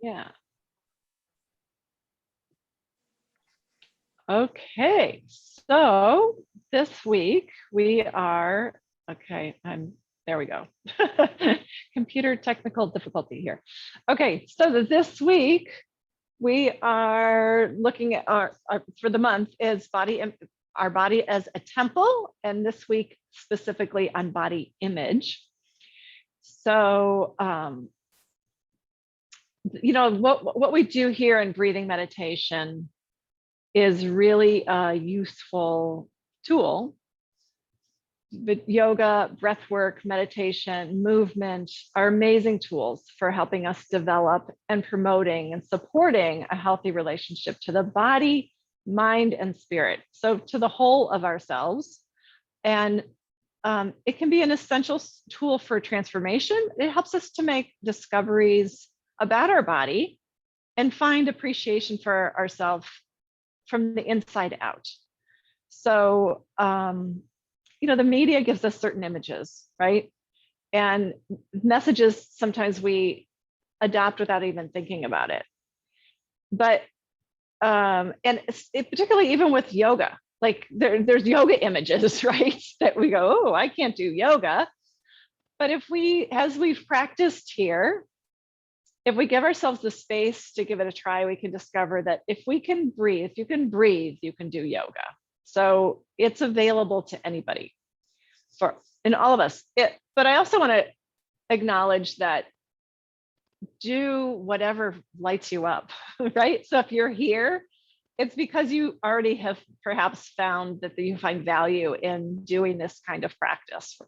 Yeah. Okay, so this week we are, okay, there we go. Computer technical difficulty here. Okay, so this week we are looking at for the month is our body as a temple, and this week specifically on body image. So, what we do here in breathing meditation is really a useful tool. But yoga, breath work, meditation, movement are amazing tools for helping us develop and promoting and supporting a healthy relationship to the body, mind, and spirit. So to the whole of ourselves. And it can be an essential tool for transformation. It helps us to make discoveries about our body and find appreciation for ourselves from the inside out. So, the media gives us certain images, right? And messages sometimes we adopt without even thinking about it. But, particularly even with yoga, like there's yoga images, right? That we go, oh, I can't do yoga. But as we've practiced here, if we give ourselves the space to give it a try, we can discover that if you can breathe, you can do yoga. So it's available to anybody, in all of us. But I also want to acknowledge that do whatever lights you up, right? So if you're here, it's because you already have perhaps found that you find value in doing this kind of practice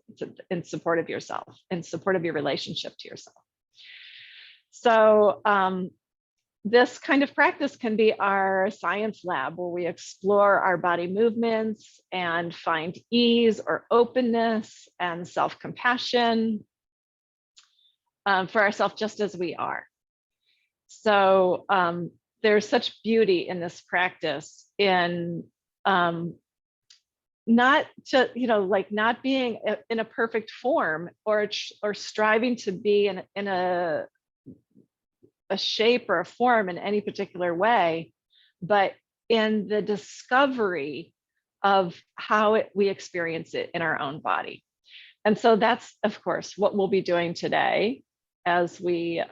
in support of yourself, in support of your relationship to yourself. So this kind of practice can be our science lab where we explore our body movements and find ease or openness and self-compassion for ourselves just as we are. So there's such beauty in this practice in not to, not being in a perfect form or striving to be in a shape or a form in any particular way, but in the discovery of how we experience it in our own body. And so that's, of course, what we'll be doing today as we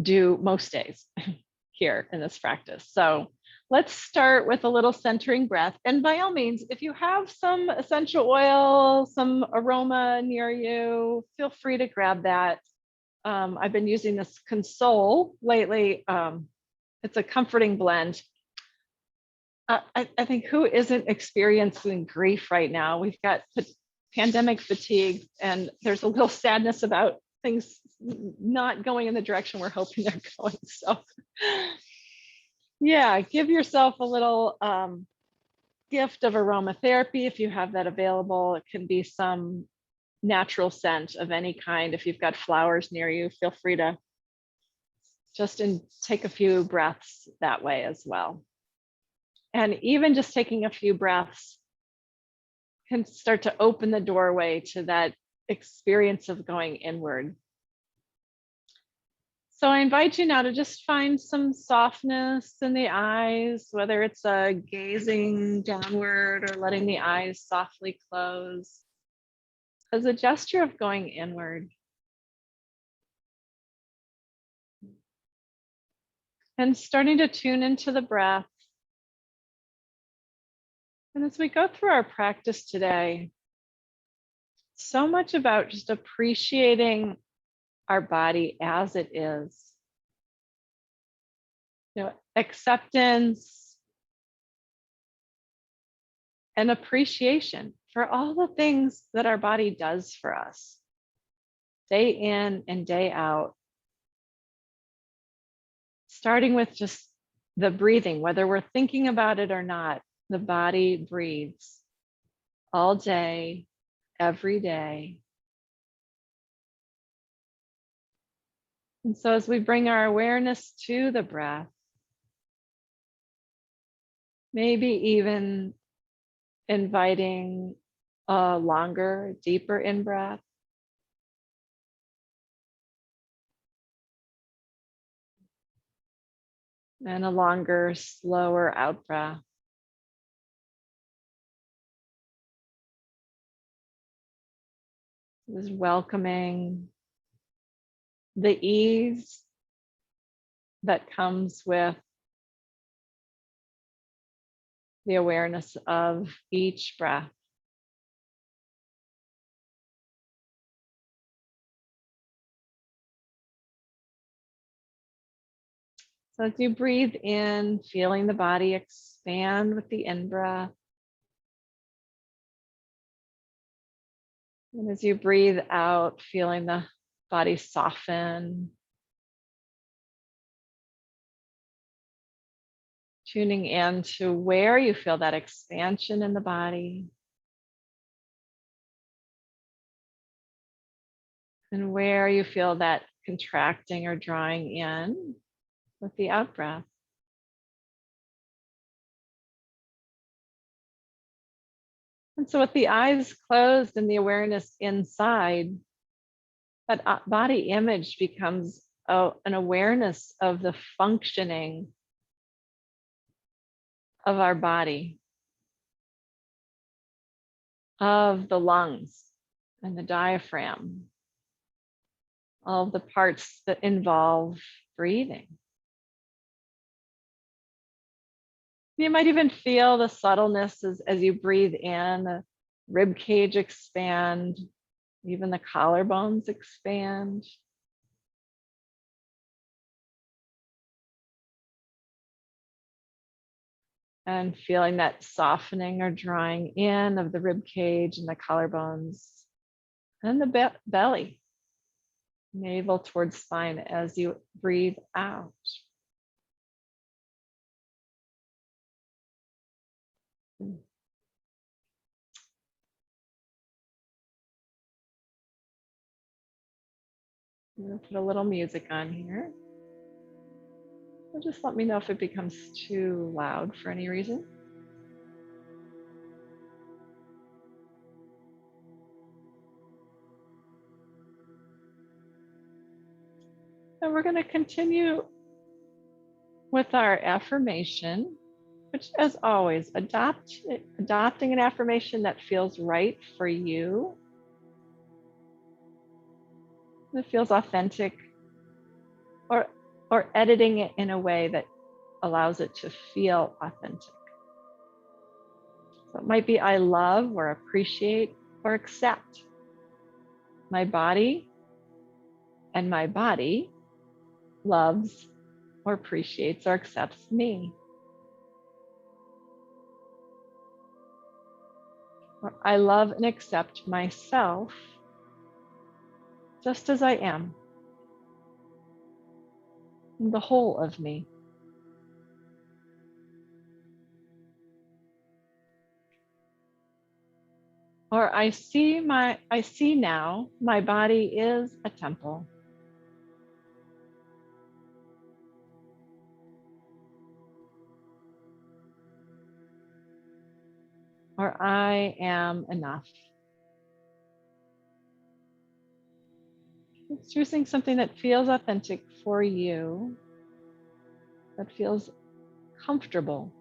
do most days here in this practice. So let's start with a little centering breath. And by all means, if you have some essential oil, some aroma near you, feel free to grab that. I've been using this Console lately. It's a comforting blend. I think who isn't experiencing grief right now? We've got pandemic fatigue, and there's a little sadness about things not going in the direction we're hoping they're going. So yeah, give yourself a little gift of aromatherapy if you have that available. It can be some natural scent of any kind. If you've got flowers near you, feel free to just take a few breaths that way as well. And even just taking a few breaths can start to open the doorway to that experience of going inward. So I invite you now to just find some softness in the eyes, whether it's gazing downward or letting the eyes softly close, as a gesture of going inward. And starting to tune into the breath. And as we go through our practice today, so much about just appreciating our body as it is. Acceptance and appreciation for all the things that our body does for us, day in and day out. Starting with just the breathing, whether we're thinking about it or not, the body breathes all day, every day. And so as we bring our awareness to the breath, maybe even inviting a longer, deeper in breath. And a longer, slower out breath. Just welcoming the ease that comes with the awareness of each breath. So as you breathe in, feeling the body expand with the in-breath. And as you breathe out, feeling the body soften. Tuning in to where you feel that expansion in the body. And where you feel that contracting or drawing in with the out breath. And so with the eyes closed and the awareness inside, that body image becomes an awareness of the functioning of our body, of the lungs and the diaphragm, all of the parts that involve breathing. You might even feel the subtleness as you breathe in, the rib cage expand, even the collarbones expand. And feeling that softening or drawing in of the rib cage and the collarbones and the belly, navel towards spine as you breathe out. I'm going to put a little music on here. So just let me know if it becomes too loud for any reason. And we're going to continue with our affirmation, which, as always, adopting an affirmation that feels right for you, that feels authentic, or editing it in a way that allows it to feel authentic. So it might be I love or appreciate or accept my body, and my body loves or appreciates or accepts me. Or I love and accept myself just as I am, the whole of me. Or I see now my body is a temple. Or I am enough. It's choosing something that feels authentic for you, that feels comfortable.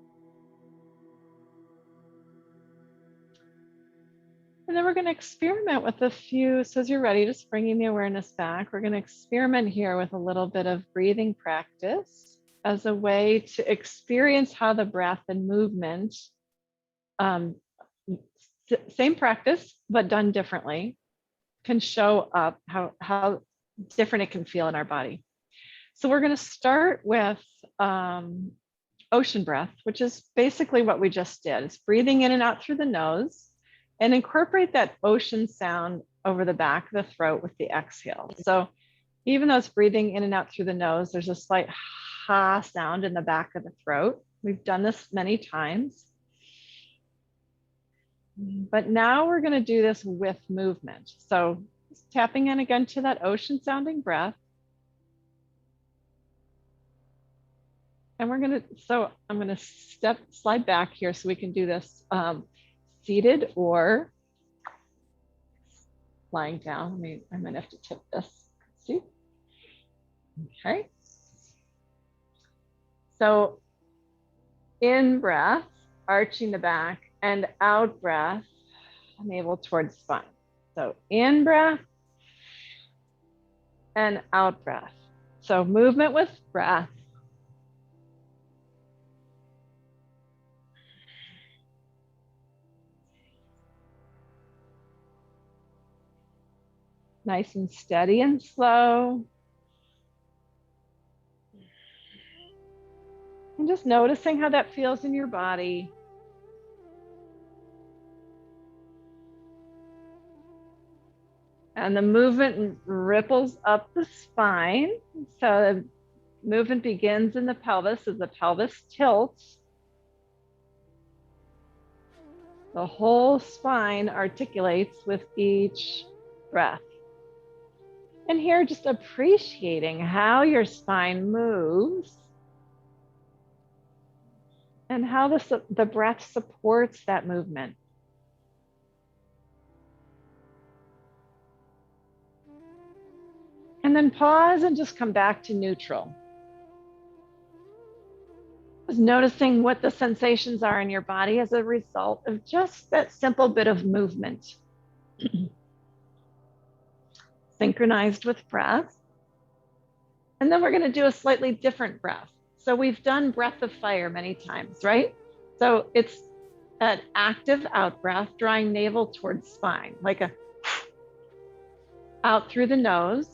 And then we're going to experiment with a few, so as you're ready, just bringing the awareness back, we're going to experiment here with a little bit of breathing practice as a way to experience how the breath and movement, same practice, but done differently, can show up, how different it can feel in our body. So we're going to start with ocean breath, which is basically what we just did. It's breathing in and out through the nose and incorporate that ocean sound over the back of the throat with the exhale. So even though it's breathing in and out through the nose, there's a slight ha sound in the back of the throat. We've done this many times. But now we're going to do this with movement. So tapping in again to that ocean sounding breath. And we're going to, so I'm going to slide back here so we can do this seated or lying down. I might have to tip this. See? Okay. So in breath, arching the back, and out breath, navel towards spine. So in breath and out breath. So movement with breath. Nice and steady and slow. And just noticing how that feels in your body. And the movement ripples up the spine. So the movement begins in the pelvis as the pelvis tilts. The whole spine articulates with each breath. And here, just appreciating how your spine moves and how the breath supports that movement. And then pause and just come back to neutral. Just noticing what the sensations are in your body as a result of just that simple bit of movement. Synchronized with breath. And then we're going to do a slightly different breath. So we've done breath of fire many times, right? So it's an active out breath, drawing navel towards spine, like a out through the nose,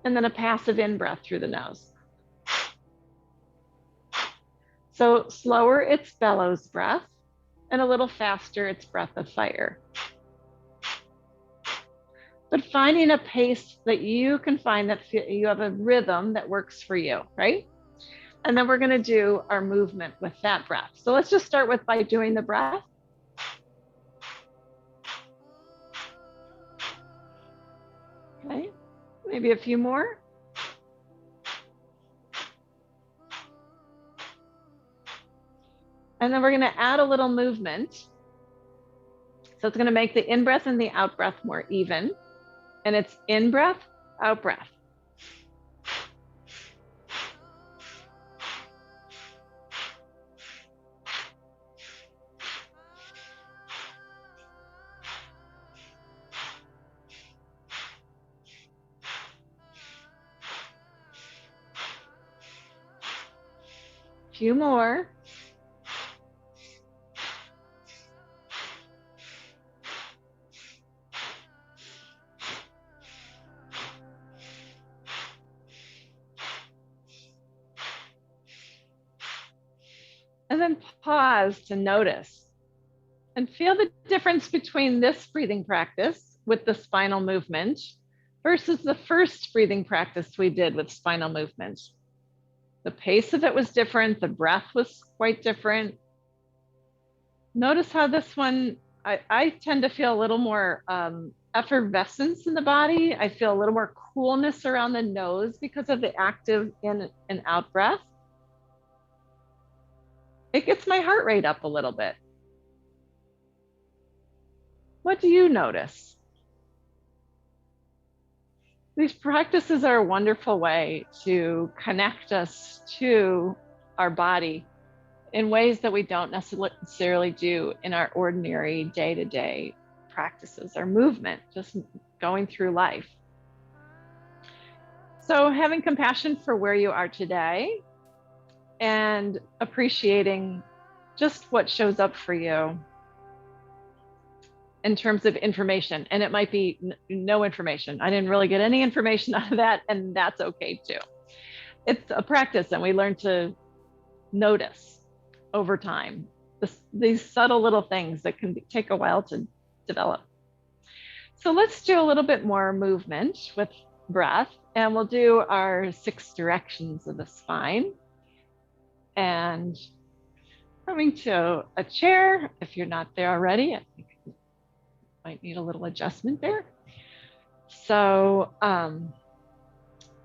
and then a passive in breath through the nose. So slower, it's bellows breath, and a little faster, it's breath of fire. But finding a pace that you can find that you have a rhythm that works for you, right? And then we're going to do our movement with that breath. So let's just start with by doing the breath. Okay, maybe a few more. And then we're going to add a little movement. So it's going to make the in breath and the out breath more even. And it's in breath, out breath. Few more. And then pause to notice and feel the difference between this breathing practice with the spinal movement versus the first breathing practice we did with spinal movement. The pace of it was different. The breath was quite different. Notice how this one, I tend to feel a little more effervescence in the body. I feel a little more coolness around the nose because of the active in and out breath. It gets my heart rate up a little bit. What do you notice? These practices are a wonderful way to connect us to our body in ways that we don't necessarily do in our ordinary day-to-day practices or movement, just going through life. So having compassion for where you are today and appreciating just what shows up for you in terms of information. And it might be no information. I didn't really get any information out of that, and that's okay too. It's a practice, and we learn to notice over time these subtle little things that can take a while to develop. So let's do a little bit more movement with breath, and we'll do our 6 directions of the spine. And coming to a chair, if you're not there already, I think you might need a little adjustment there. So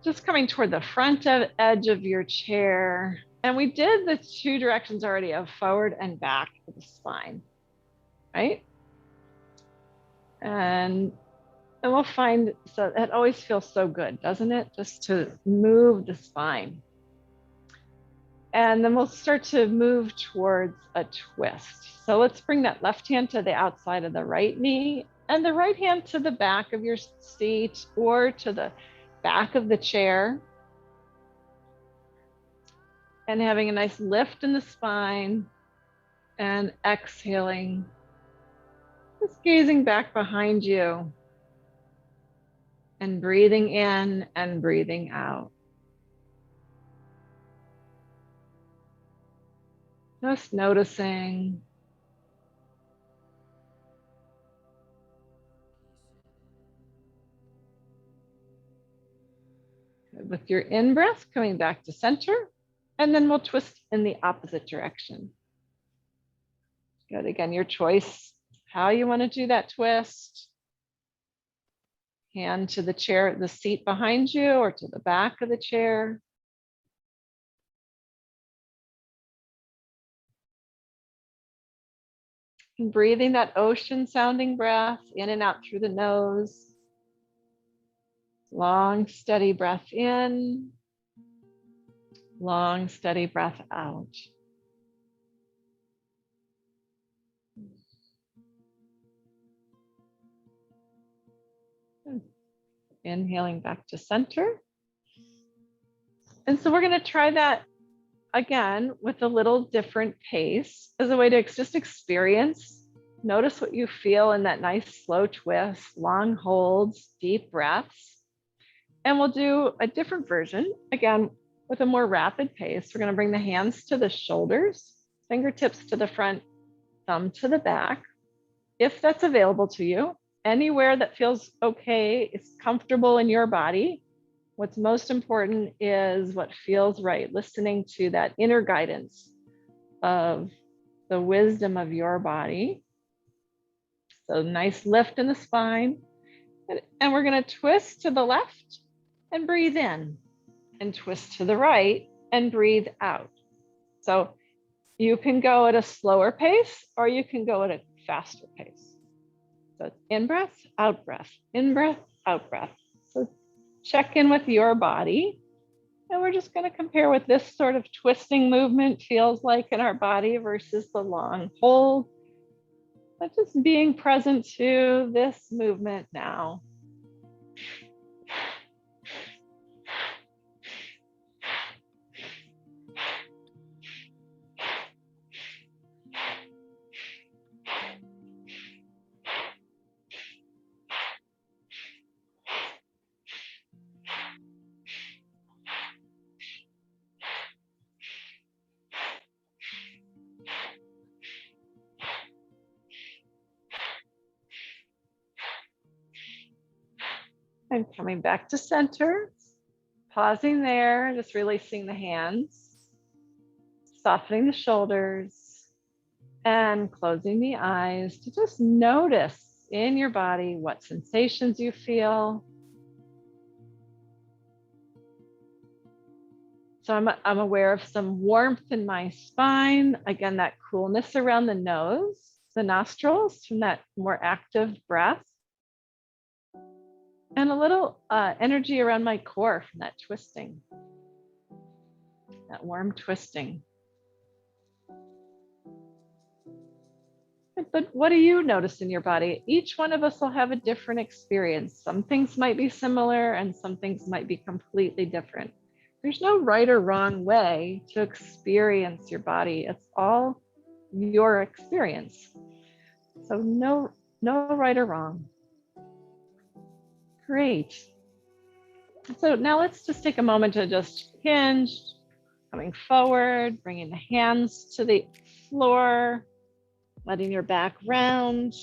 just coming toward the front edge of your chair. And we did the 2 directions already of forward and back of the spine, right? And we'll find, so it always feels so good, doesn't it? Just to move the spine. And then we'll start to move towards a twist. So let's bring that left hand to the outside of the right knee and the right hand to the back of your seat or to the back of the chair. And having a nice lift in the spine and exhaling, just gazing back behind you and breathing in and breathing out. Just noticing. With your in-breath, coming back to center, and then we'll twist in the opposite direction. Good, again, your choice, how you want to do that twist. Hand to the chair, the seat behind you, or to the back of the chair. And breathing that ocean sounding breath in and out through the nose. Long, steady breath in. Long, steady breath out. Inhaling back to center. And so we're going to try that again with a little different pace as a way to just experience. Notice what you feel in that nice slow twist, long holds, deep breaths. And we'll do a different version, again, with a more rapid pace. We're going to bring the hands to the shoulders, fingertips to the front, thumb to the back, if that's available to you. Anywhere that feels okay, is comfortable in your body. What's most important is what feels right, listening to that inner guidance of the wisdom of your body. So nice lift in the spine. And we're going to twist to the left and breathe in, and twist to the right and breathe out. So you can go at a slower pace or you can go at a faster pace. So it's in breath, out breath, in breath, out breath. So check in with your body. And we're just going to compare what this sort of twisting movement feels like in our body versus the long hold. But just being present to this movement now. And coming back to center, pausing there, just releasing the hands, softening the shoulders, and closing the eyes to just notice in your body what sensations you feel. So I'm aware of some warmth in my spine. Again, that coolness around the nose, the nostrils from that more active breath. And a little energy around my core from that twisting, that warm twisting. But what do you notice in your body? Each one of us will have a different experience. Some things might be similar and some things might be completely different. There's no right or wrong way to experience your body. It's all your experience. So no right or wrong. Great. So now let's just take a moment to just hinge, coming forward, bringing the hands to the floor, letting your back round,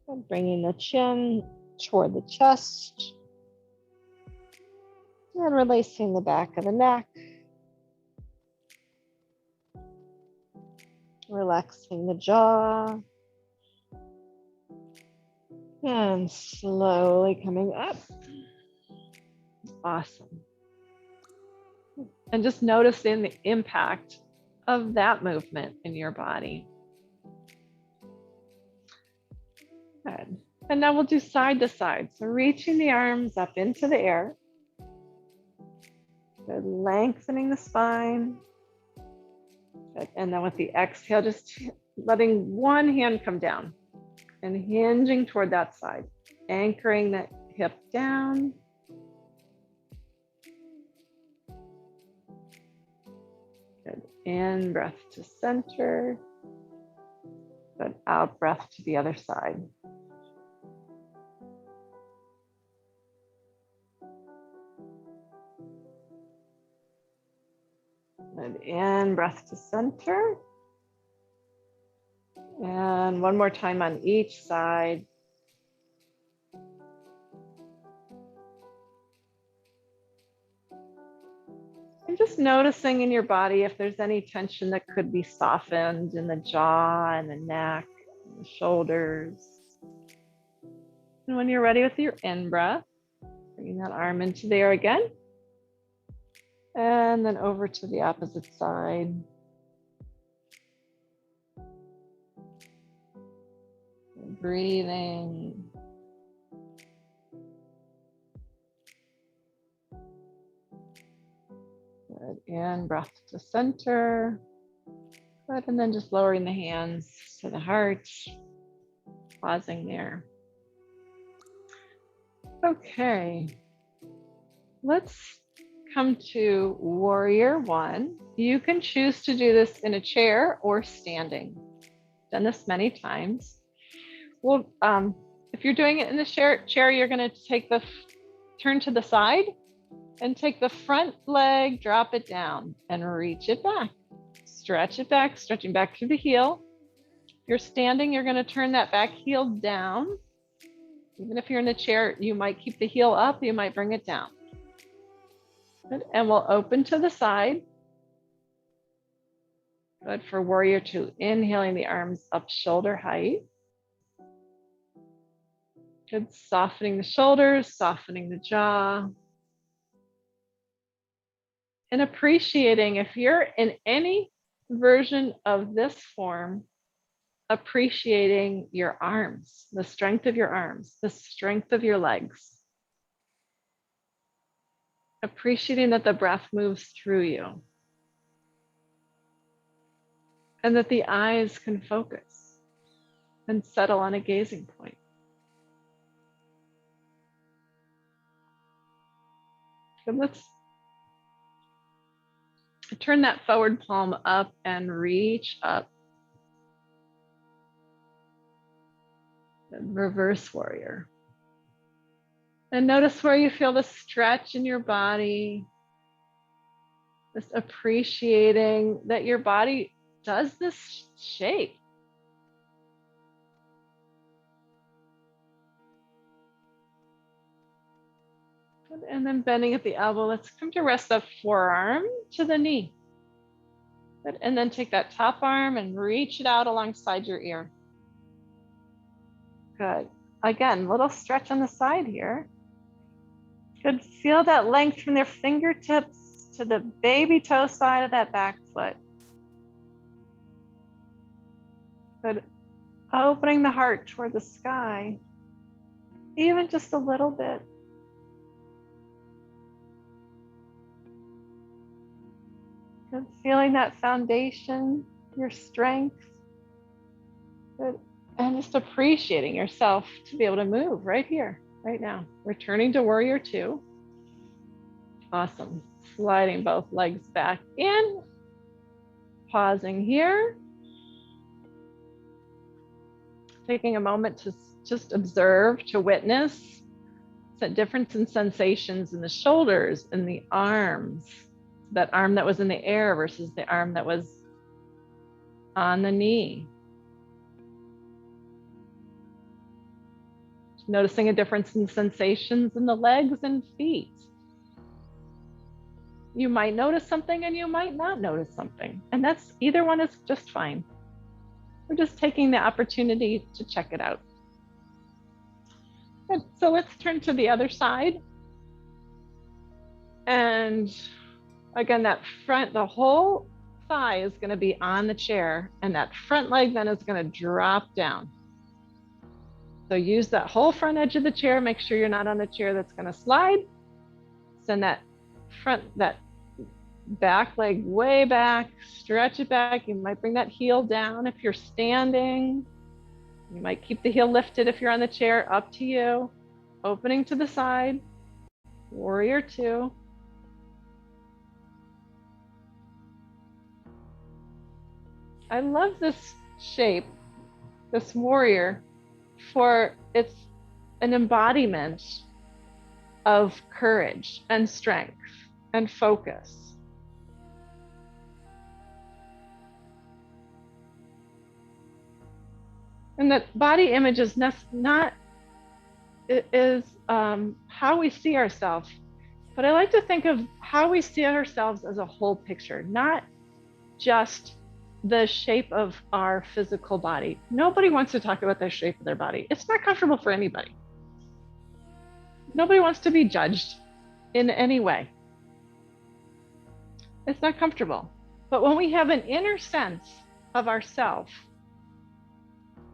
and bringing the chin toward the chest, and releasing the back of the neck, relaxing the jaw, and slowly coming up. Awesome. And just noticing the impact of that movement in your body. Good. And now we'll do side to side. So reaching the arms up into the air. Good. Lengthening the spine. Good. And then with the exhale, just letting one hand come down and hinging toward that side, anchoring that hip down. Good. In breath to center. Good. Out breath to the other side. Good. In breath to center. And one more time on each side. And just noticing in your body if there's any tension that could be softened in the jaw and the neck, and the shoulders. And when you're ready with your in-breath, bringing that arm into there again. And then over to the opposite side. Breathing. Good. And breath to center. Good. And then just lowering the hands to the heart. Pausing there. Okay. Let's come to warrior one. You can choose to do this in a chair or standing. Done this many times. Well, if you're doing it in the chair, you're going to turn to the side and take the front leg, drop it down and reach it back. Stretch it back, stretching back through the heel. If you're standing, you're going to turn that back heel down. Even if you're in the chair, you might keep the heel up, you might bring it down. Good. And we'll open to the side. Good. For warrior two, inhaling the arms up shoulder height. Good. Softening the shoulders, softening the jaw. And appreciating, if you're in any version of this form, appreciating your arms, the strength of your arms, the strength of your legs. Appreciating that the breath moves through you. And that the eyes can focus and settle on a gazing point. Good. Let's turn that forward palm up and reach up. And reverse warrior. And notice where you feel the stretch in your body. Just appreciating that your body does this shape. And then bending at the elbow, let's come to rest the forearm to the knee. Good. And then take that top arm and reach it out alongside your ear. Good. Again, little stretch on the side here. Good. Feel that length from their fingertips to the baby toe side of that back foot. Good. Opening the heart toward the sky, even just a little bit. Good. Feeling that foundation, your strength. Good. And just appreciating yourself to be able to move right here, right now. Returning to warrior two. Awesome. Sliding both legs back in. Pausing here. Taking a moment to just observe, to witness the difference in sensations in the shoulders and the arms. That arm that was in the air versus the arm that was on the knee. Noticing a difference in sensations in the legs and feet. You might notice something and you might not notice something. And that's, either one is just fine. We're just taking the opportunity to check it out. Good. So let's turn to the other side. And again, that front, the whole thigh is going to be on the chair, and that front leg then is going to drop down. So use that whole front edge of the chair. Make sure you're not on the chair that's going to slide. Send that back leg way back, stretch it back. You might bring that heel down if you're standing. You might keep the heel lifted if you're on the chair, up to you. Opening to the side, warrior two. I love this shape, this warrior, for it's an embodiment of courage and strength and focus. And that body image is not, it is how we see ourselves. But I like to think of how we see ourselves as a whole picture, not just the shape of our physical body. Nobody wants to talk about the shape of their body. It's not comfortable for anybody. Nobody wants to be judged in any way. It's not comfortable. But when we have an inner sense of ourself,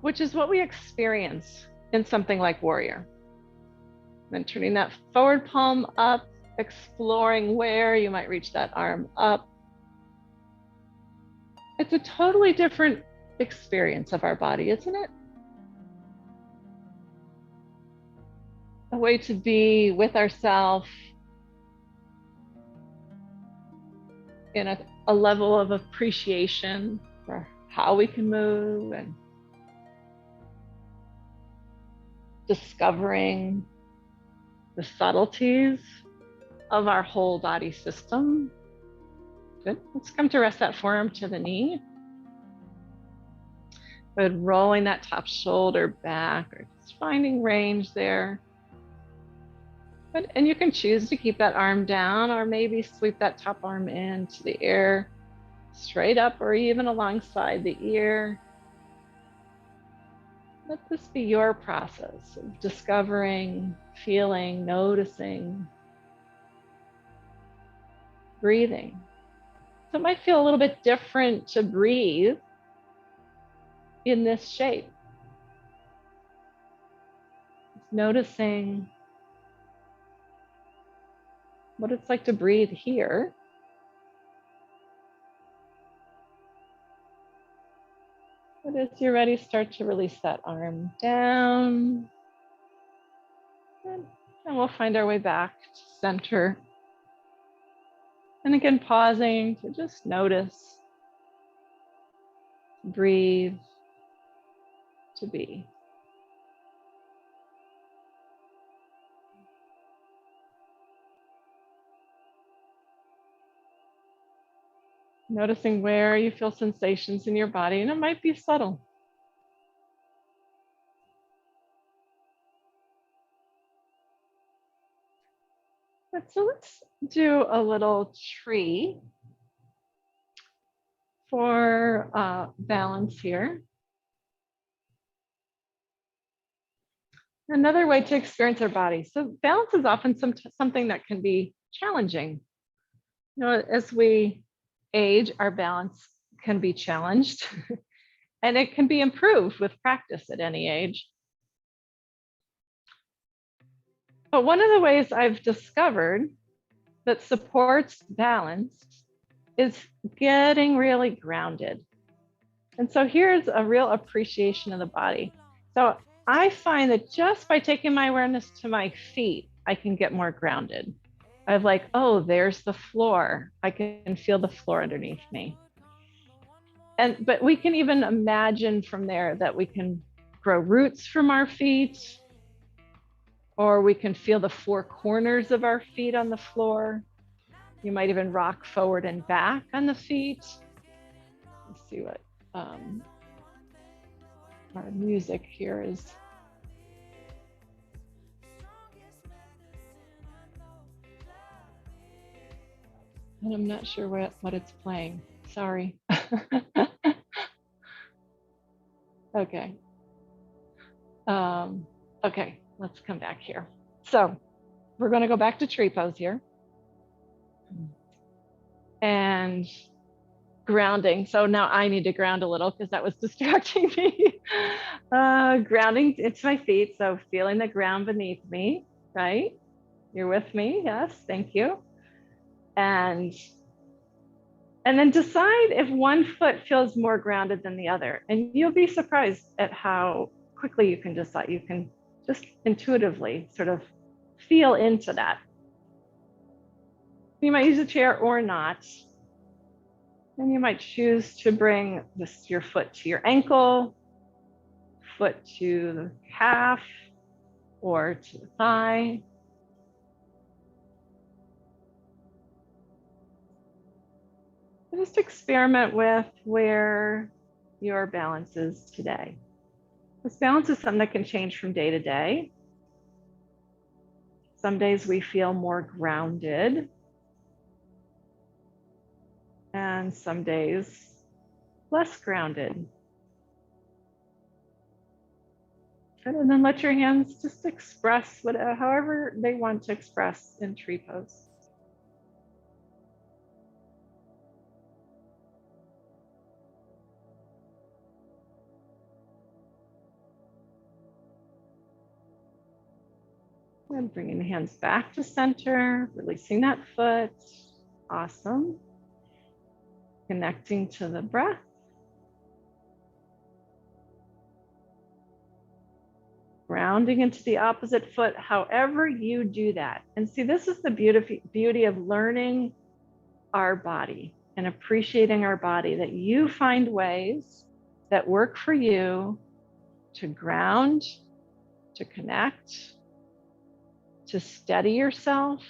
which is what we experience in something like warrior, then turning that forward palm up, exploring where you might reach that arm up. It's a totally different experience of our body, isn't it? A way to be with ourselves in a level of appreciation for how we can move and discovering the subtleties of our whole body system. Good. Let's come to rest that forearm to the knee. Good. Rolling that top shoulder back, or just finding range there. Good. And you can choose to keep that arm down, or maybe sweep that top arm into the air, straight up, or even alongside the ear. Let this be your process of discovering, feeling, noticing, breathing. So it might feel a little bit different to breathe in this shape. Noticing what it's like to breathe here. But as you're ready, start to release that arm down. And we'll find our way back to center. And again, pausing to just notice, breathe, to be. Noticing where you feel sensations in your body, and it might be subtle. So let's do a little tree for balance here. Another way to experience our body. So balance is often something that can be challenging. You know, as we age, our balance can be challenged and it can be improved with practice at any age. But one of the ways I've discovered that supports balance is getting really grounded. And so here's a real appreciation of the body. So I find that just by taking my awareness to my feet, I can get more grounded. I'm like, oh, there's the floor. I can feel the floor underneath me. But we can even imagine from there that we can grow roots from our feet, or we can feel the four corners of our feet on the floor. You might even rock forward and back on the feet. Let's see what our music here is. And I'm not sure what it's playing. Sorry. Okay. Okay, let's come back here. So we're going to go back to tree pose here. And grounding. So now I need to ground a little because that was distracting me. Grounding into my feet. So feeling the ground beneath me, right? You're with me? Yes, thank you. And And then decide if one foot feels more grounded than the other. And you'll be surprised at how quickly you can decide. You can just intuitively sort of feel into that. You might use a chair or not. And you might choose to bring your foot to your ankle, foot to the calf, or to the thigh. Just experiment with where your balance is today. This balance is something that can change from day to day. Some days we feel more grounded, and some days less grounded. And then let your hands just express however they want to express in tree pose. And bringing the hands back to center, releasing that foot. Awesome. Connecting to the breath. Grounding into the opposite foot, however you do that. And see, this is the beauty of learning our body and appreciating our body, that you find ways that work for you to ground, to connect, to steady yourself.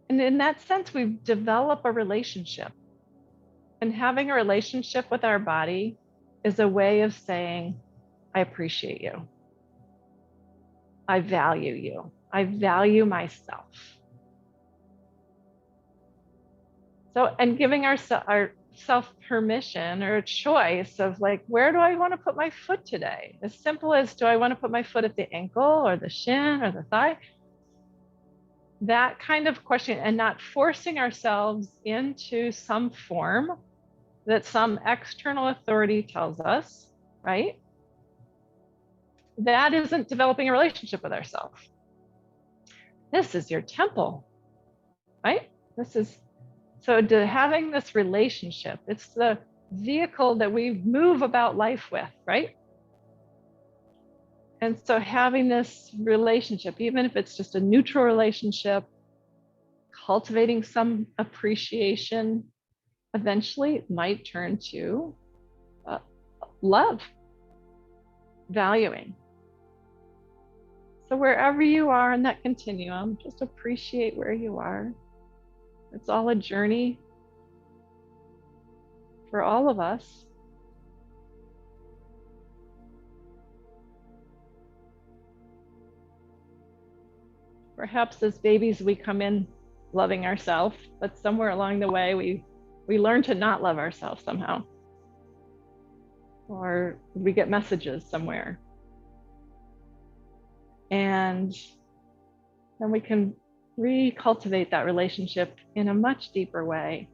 And in that sense, we develop a relationship. And having a relationship with our body is a way of saying, I appreciate you. I value you. I value myself. So, and giving ourself permission or a choice of like, where do I want to put my foot today? As simple as, do I want to put my foot at the ankle or the shin or the thigh? That kind of question, and not forcing ourselves into some form that some external authority tells us, right? That isn't developing a relationship with ourselves. This is your temple, right? So having this relationship, it's the vehicle that we move about life with, right? And so having this relationship, even if it's just a neutral relationship, cultivating some appreciation, eventually it might turn to love, valuing. So wherever you are in that continuum, just appreciate where you are. It's all a journey for all of us. Perhaps as babies, we come in loving ourselves, but somewhere along the way, we learn to not love ourselves somehow. Or we get messages somewhere. And then we can recultivate that relationship in a much deeper way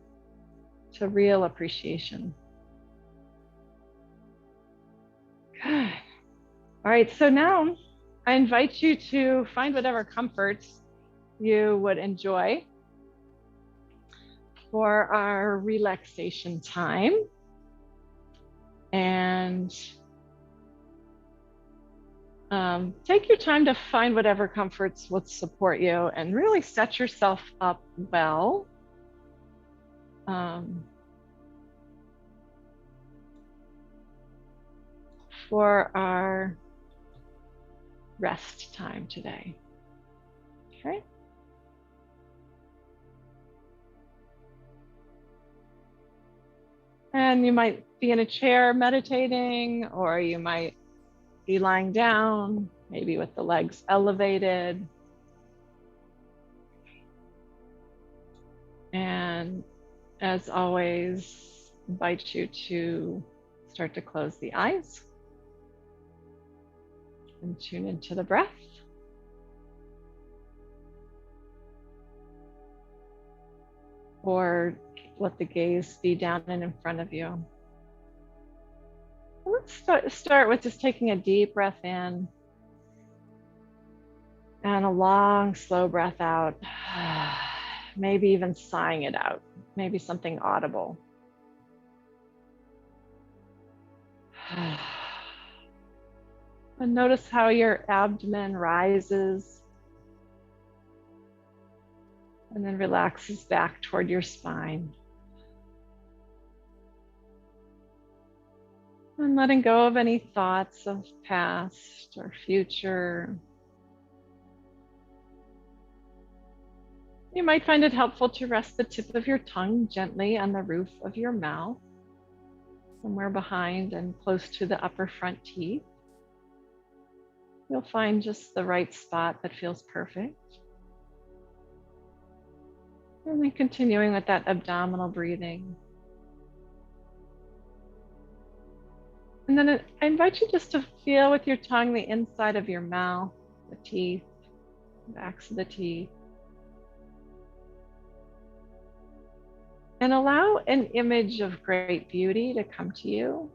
to real appreciation. Good. All right, so now I invite you to find whatever comforts you would enjoy for our relaxation time. And take your time to find whatever comforts would support you and really set yourself up well. For our rest time today. Okay. And you might be in a chair meditating, or you might be lying down, maybe with the legs elevated. And as always, invite you to start to close the eyes and tune into the breath. Or let the gaze be down and in front of you. Let's start with just taking a deep breath in and a long, slow breath out. maybe even sighing it out, maybe something audible. And notice how your abdomen rises and then relaxes back toward your spine. And letting go of any thoughts of past or future. You might find it helpful to rest the tip of your tongue gently on the roof of your mouth, somewhere behind and close to the upper front teeth. You'll find just the right spot that feels perfect. And then continuing with that abdominal breathing. And then I invite you just to feel with your tongue the inside of your mouth, the teeth, the backs of the teeth. And allow an image of great beauty to come to you.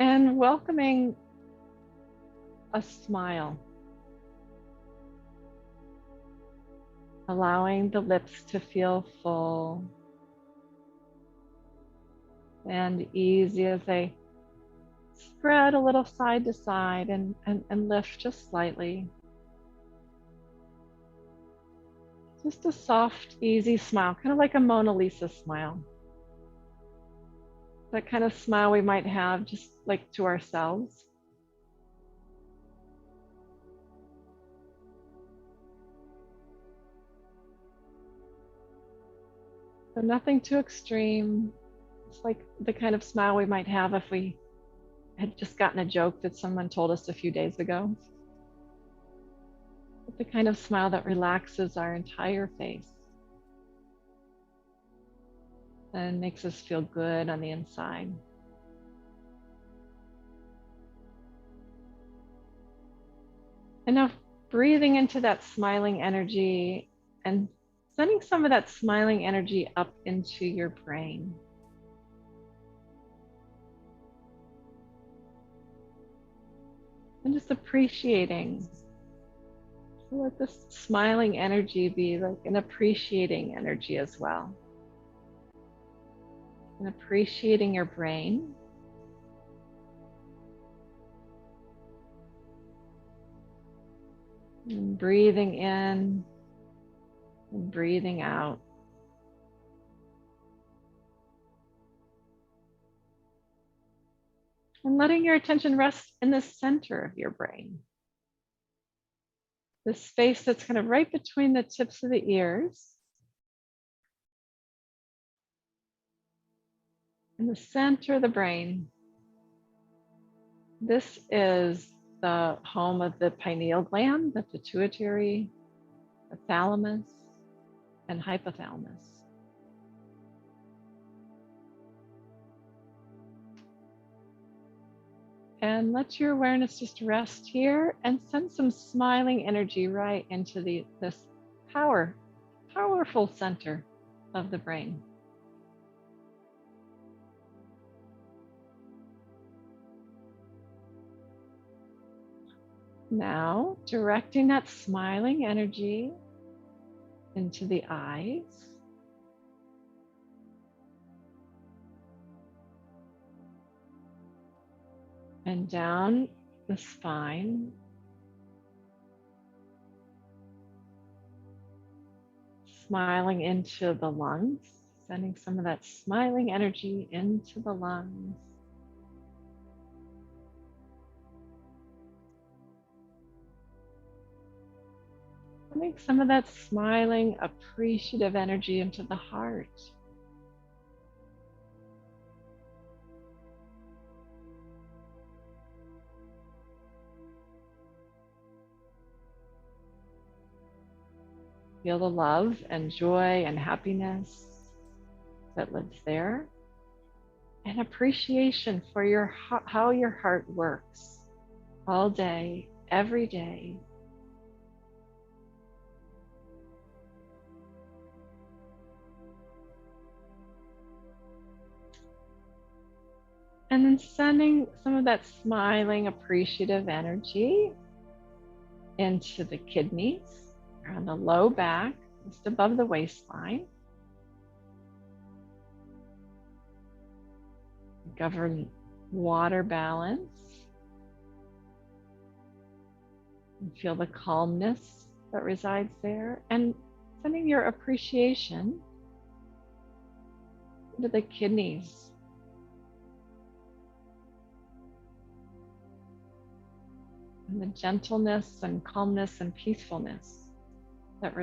And welcoming a smile. Allowing the lips to feel full and easy as they spread a little side to side and lift just slightly. Just a soft, easy smile, kind of like a Mona Lisa smile. That kind of smile we might have just like to ourselves. So nothing too extreme. It's like the kind of smile we might have if we had just gotten a joke that someone told us a few days ago. But the kind of smile that relaxes our entire face and makes us feel good on the inside. And now breathing into that smiling energy and sending some of that smiling energy up into your brain. And just appreciating. So let this smiling energy be like an appreciating energy as well. And appreciating your brain. And breathing in and breathing out. And letting your attention rest in the center of your brain. The space that's kind of right between the tips of the ears. In the center of the brain. This is the home of the pineal gland, the pituitary, the thalamus, and hypothalamus. And let your awareness just rest here and send some smiling energy right into this powerful center of the brain. Now, directing that smiling energy into the eyes. And down the spine. Smiling into the lungs, sending some of that smiling energy into the lungs. Sending some of that smiling, appreciative energy into the heart. Feel the love and joy and happiness that lives there. And appreciation for how your heart works all day, every day. And then sending some of that smiling, appreciative energy into the kidneys, around the low back, just above the waistline. Govern water balance. And feel the calmness that resides there. And sending your appreciation into the kidneys. And the gentleness and calmness and peacefulness that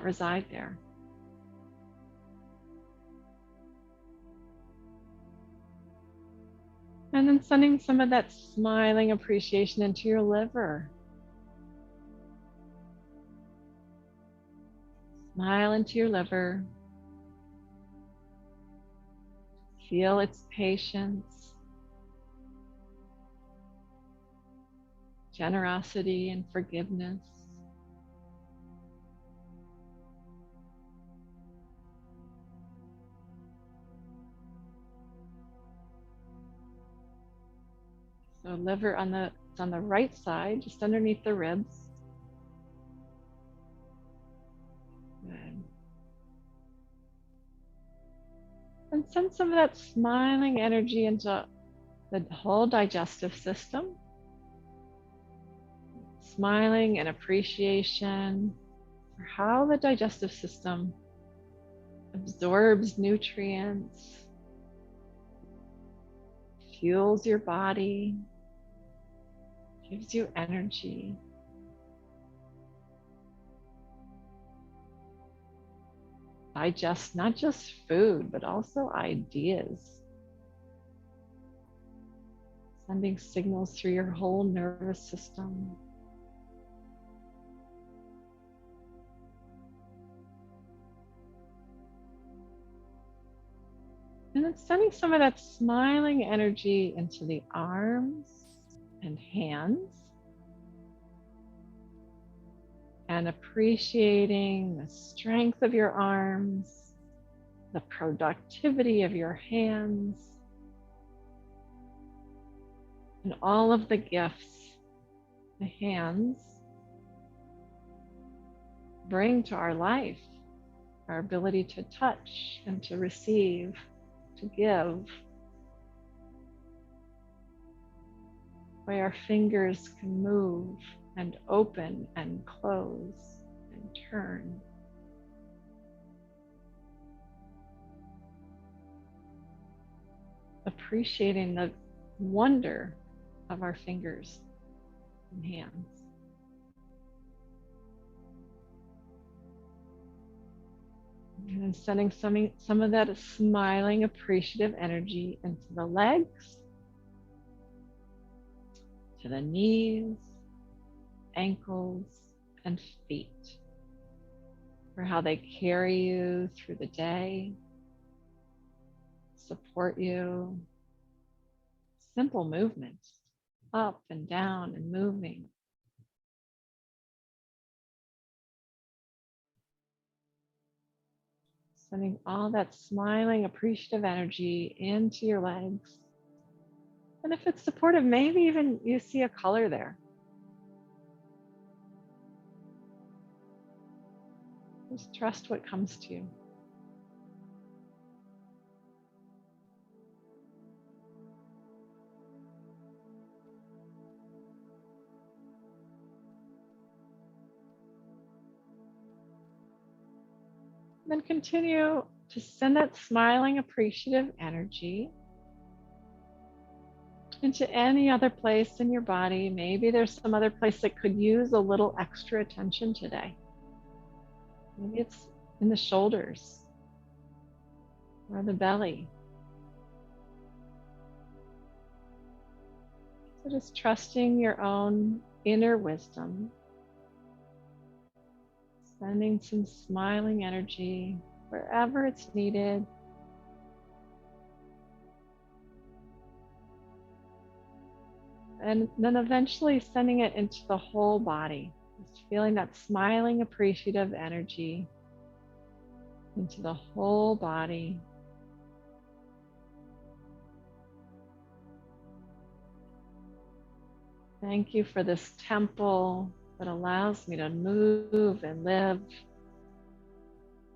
reside there. And then sending some of that smiling appreciation into your liver. Smile into your liver. Feel its patience, generosity, and forgiveness. So liver it's on the right side, just underneath the ribs. Good. And send some of that smiling energy into the whole digestive system. Smiling and appreciation for how the digestive system absorbs nutrients, fuels your body, gives you energy. Digest not just food, but also ideas. Sending signals through your whole nervous system. And then sending some of that smiling energy into the arms and hands. And appreciating the strength of your arms, the productivity of your hands, and all of the gifts the hands bring to our life, our ability to touch and to receive, to give. The way our fingers can move and open and close and turn. Appreciating the wonder of our fingers and hands. And then sending some of that smiling, appreciative energy into the legs, to the knees, ankles, and feet, for how they carry you through the day, support you. Simple movements, up and down and moving. Sending all that smiling, appreciative energy into your legs. And if it's supportive, maybe even you see a color there. Just trust what comes to you. Then continue to send that smiling, appreciative energy into any other place in your body. Maybe there's some other place that could use a little extra attention today. Maybe it's in the shoulders or the belly. So just trusting your own inner wisdom. Sending some smiling energy wherever it's needed. And then eventually sending it into the whole body. Just feeling that smiling, appreciative energy into the whole body. Thank you for this temple that allows me to move and live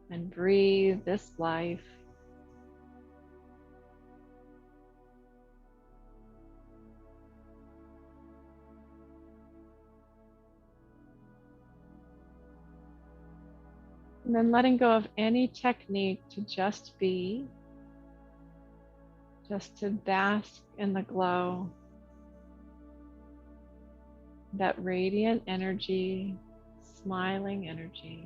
and breathe this life. And then letting go of any technique to just be, just to bask in the glow, that radiant energy, smiling energy.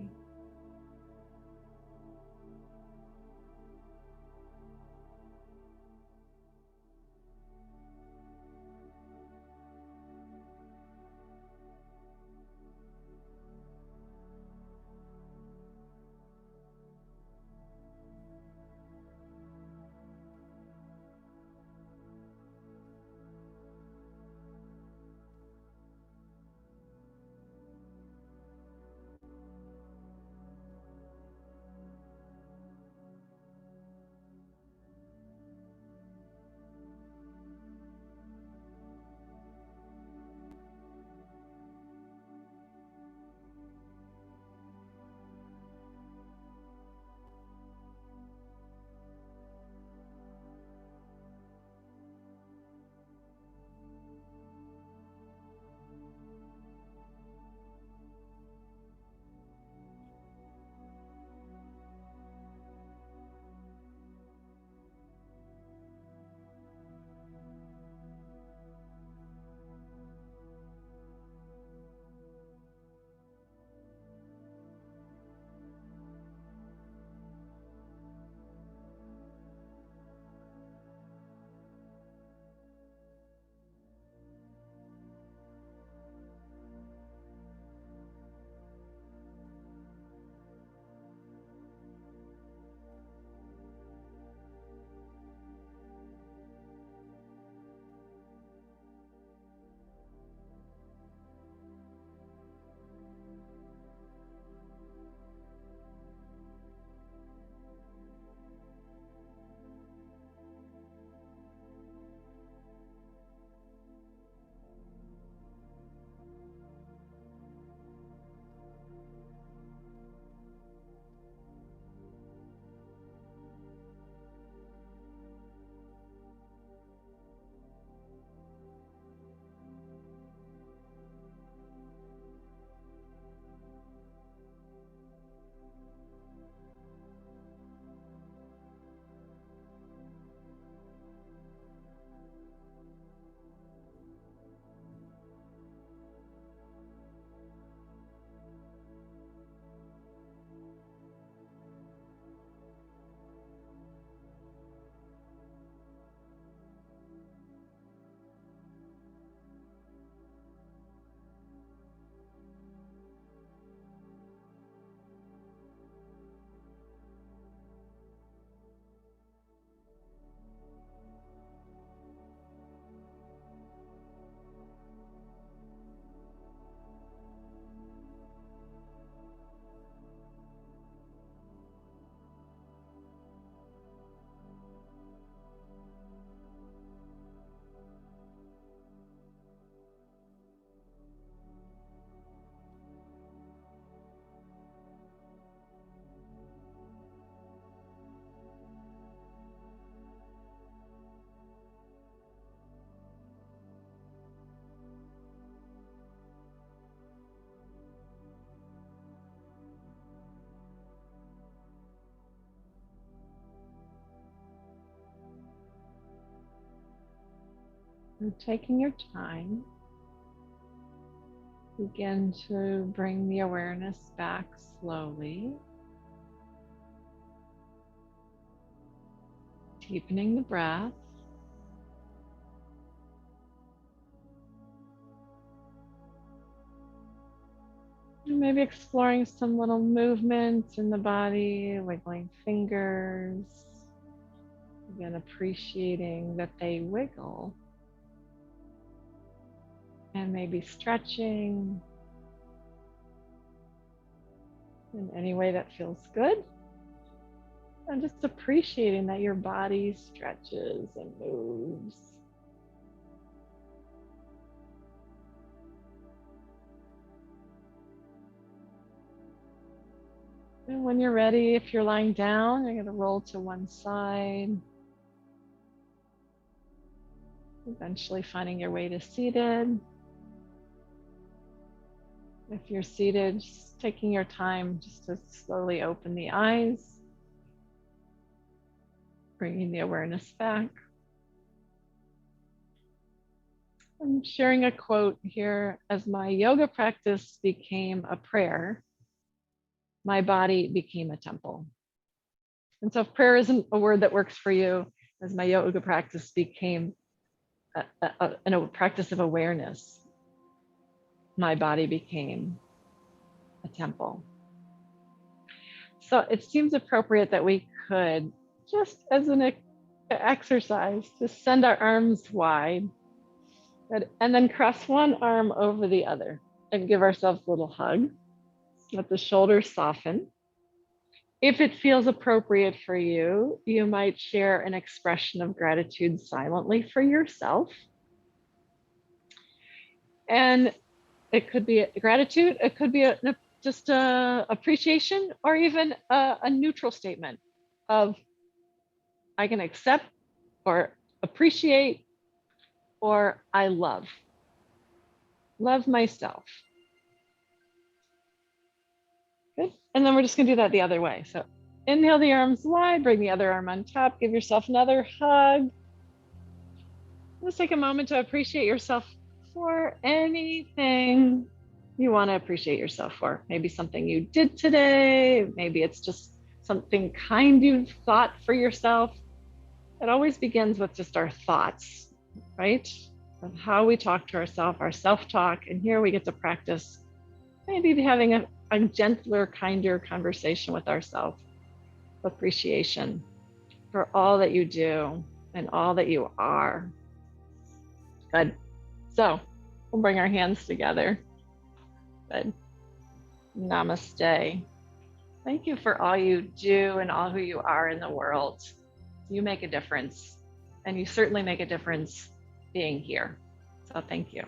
And taking your time, begin to bring the awareness back slowly, deepening the breath. And maybe exploring some little movements in the body, wiggling fingers. Again, appreciating that they wiggle. And maybe stretching in any way that feels good. And just appreciating that your body stretches and moves. And when you're ready, if you're lying down, you're going to roll to one side, eventually finding your way to seated. If you're seated, just taking your time just to slowly open the eyes, bringing the awareness back. I'm sharing a quote here. As my yoga practice became a prayer, my body became a temple. And so if prayer isn't a word that works for you, as my yoga practice became a practice of awareness, my body became a temple. So it seems appropriate that we could, just as an exercise, just send our arms wide and then cross one arm over the other and give ourselves a little hug. Let the shoulders soften. If it feels appropriate for you, you might share an expression of gratitude silently for yourself. And it could be gratitude, it could be just appreciation, or even a neutral statement of I can accept or appreciate or I love myself. Good. And then we're just going to do that the other way. So inhale the arms wide, bring the other arm on top, give yourself another hug. Let's take a moment to appreciate yourself for anything you want to appreciate yourself for. Maybe something you did today. Maybe it's just something kind you've thought for yourself. It always begins with just our thoughts, right? Of how we talk to ourselves, our self-talk. And here we get to practice maybe having a gentler, kinder conversation with ourselves. Appreciation for all that you do and all that you are. Good. So we'll bring our hands together. Good. Namaste. Thank you for all you do and all who you are in the world. You make a difference, and you certainly make a difference being here. So thank you.